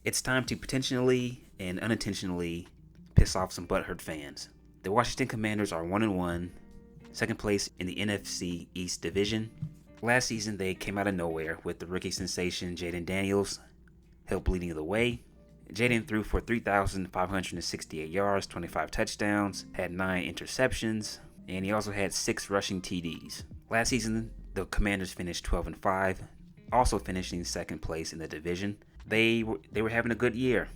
It's time to potentially and unintentionally piss off some butthurt fans. The Washington Commanders are 1-1, second place in the NFC East Division. Last season, they came out of nowhere with the rookie sensation Jaden Daniels helped leading the way. Jaden threw for 3,568 yards, 25 touchdowns, had 9 interceptions, and he also had 6 rushing TDs. Last season, the Commanders finished 12-5, also finishing second place in the division. They were having a good year,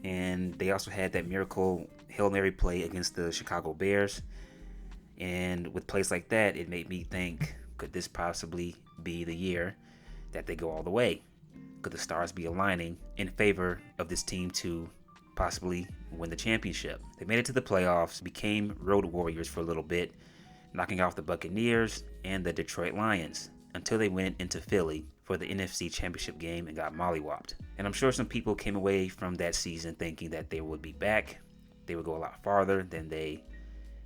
and they also had that miracle Hail Mary play against the Chicago Bears. And with plays like that, it made me think, could this possibly be the year that they go all the way? Could the stars be aligning in favor of this team to possibly win the championship? They made it to the playoffs, became road warriors for a little bit, knocking off the Buccaneers and the Detroit Lions until they went into Philly for the NFC Championship game and got mollywopped. And I'm sure some people came away from that season thinking that they would be back. They would go a lot farther than they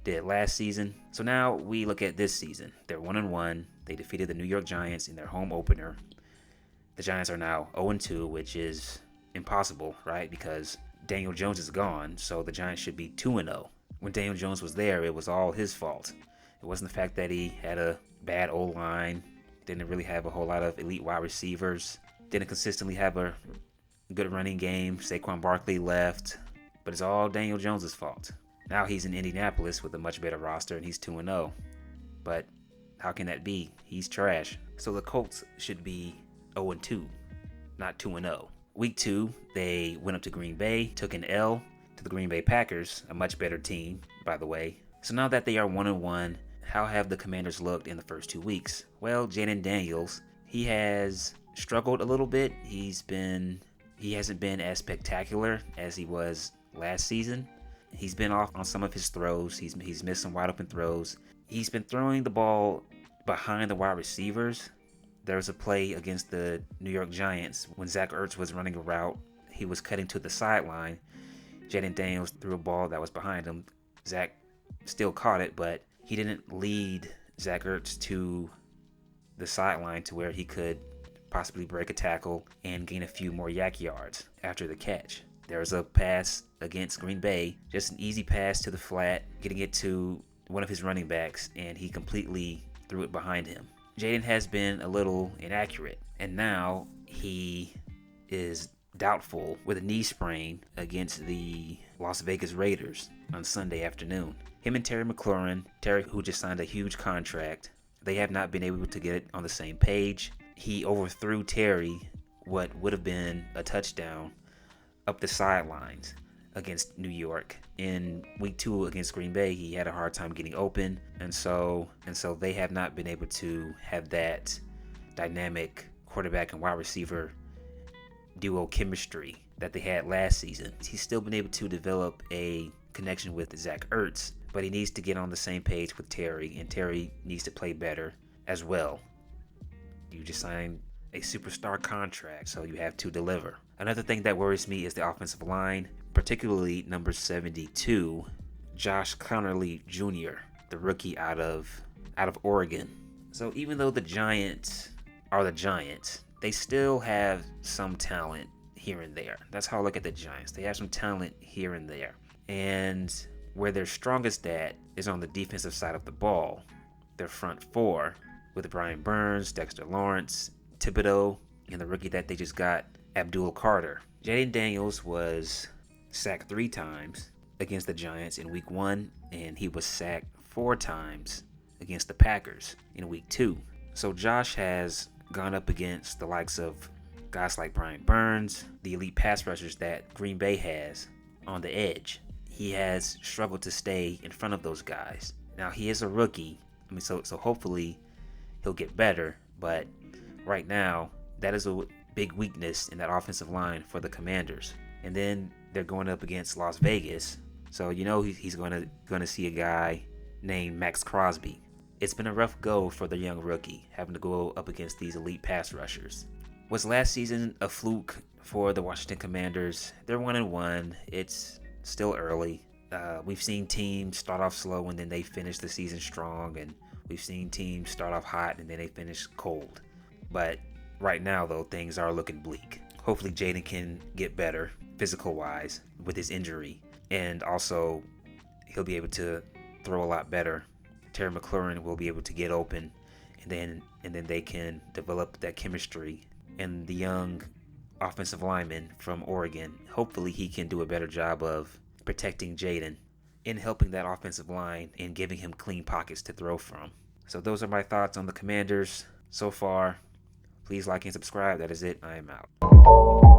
did last season. So now we look at this season. They're 1-1. They defeated the New York Giants in their home opener. The Giants are now 0-2, which is impossible, right? Because Daniel Jones is gone, so the Giants should be 2-0. When Daniel Jones was there, it was all his fault. It wasn't the fact that he had a bad O-line, didn't really have a whole lot of elite wide receivers, didn't consistently have a good running game. Saquon Barkley left, but it's all Daniel Jones' fault. Now he's in Indianapolis with a much better roster, and he's 2-0. But how can that be? He's trash. So the Colts should be 0-2, not 2-0. Week 2, they went up to Green Bay, took an L to the Green Bay Packers, a much better team, by the way. So now that they are 1-1, how have the Commanders looked in the first 2 weeks? Well, Jaden Daniels, he has struggled a little bit. He hasn't been as spectacular as he was last season. He's been off on some of his throws. He's missed some wide open throws. He's been throwing the ball behind the wide receivers. There was a play against the New York Giants when Zach Ertz was running a route. He was cutting to the sideline. Jaden Daniels threw a ball that was behind him. Zach still caught it, but he didn't lead Zach Ertz to the sideline to where he could possibly break a tackle and gain a few more yak yards after the catch. There was a pass against Green Bay, just an easy pass to the flat, getting it to one of his running backs, and he completely threw it behind him. Jaden has been a little inaccurate, and now he is doubtful with a knee sprain against the Las Vegas Raiders on Sunday afternoon. Him and Terry McLaurin, Terry who just signed a huge contract, they have not been able to get on the same page. He overthrew Terry what would have been a touchdown up the sidelines against New York. In week 2 against Green Bay, he had a hard time getting open, and so they have not been able to have that dynamic quarterback and wide receiver duo chemistry that they had last season. He's still been able to develop a connection with Zach Ertz, but he needs to get on the same page with Terry, and Terry needs to play better as well. You just signed a superstar contract, so you have to deliver. Another thing that worries me is the offensive line, particularly number 72, Josh Connerly Jr., the rookie out of Oregon. So even though the Giants are the Giants, they still have some talent here and there. That's how I look at the Giants. They have some talent here and there. And where they're strongest at is on the defensive side of the ball. Their front four with Brian Burns, Dexter Lawrence, Thibodeau, and the rookie that they just got, Abdul Carter. Jaden Daniels was sacked 3 times against the Giants in week 1, and he was sacked 4 times against the Packers in week 2. So Josh has gone up against the likes of guys like Brian Burns, the elite pass rushers that Green Bay has on the edge. He has struggled to stay in front of those guys. Now he is a rookie. So hopefully he'll get better, but right now that is a big weakness in that offensive line for the Commanders. And then they're going up against Las Vegas, so he's going to see a guy named Max Crosby. It's been a rough go for the young rookie, having to go up against these elite pass rushers. Was last season a fluke for the Washington Commanders? They're 1-1. It's still early. We've seen teams start off slow and then they finish the season strong, and we've seen teams start off hot and then they finish cold. But right now, though, things are looking bleak. hopefully Jaden can get better physical wise with his injury, and also he'll be able to throw a lot better. Terry McLaurin will be able to get open, and then they can develop that chemistry. And the young offensive lineman from Oregon, hopefully he can do a better job of protecting Jaden and helping that offensive line and giving him clean pockets to throw from. So those are my thoughts on the Commanders so far. Please like and subscribe. That is it. I am out.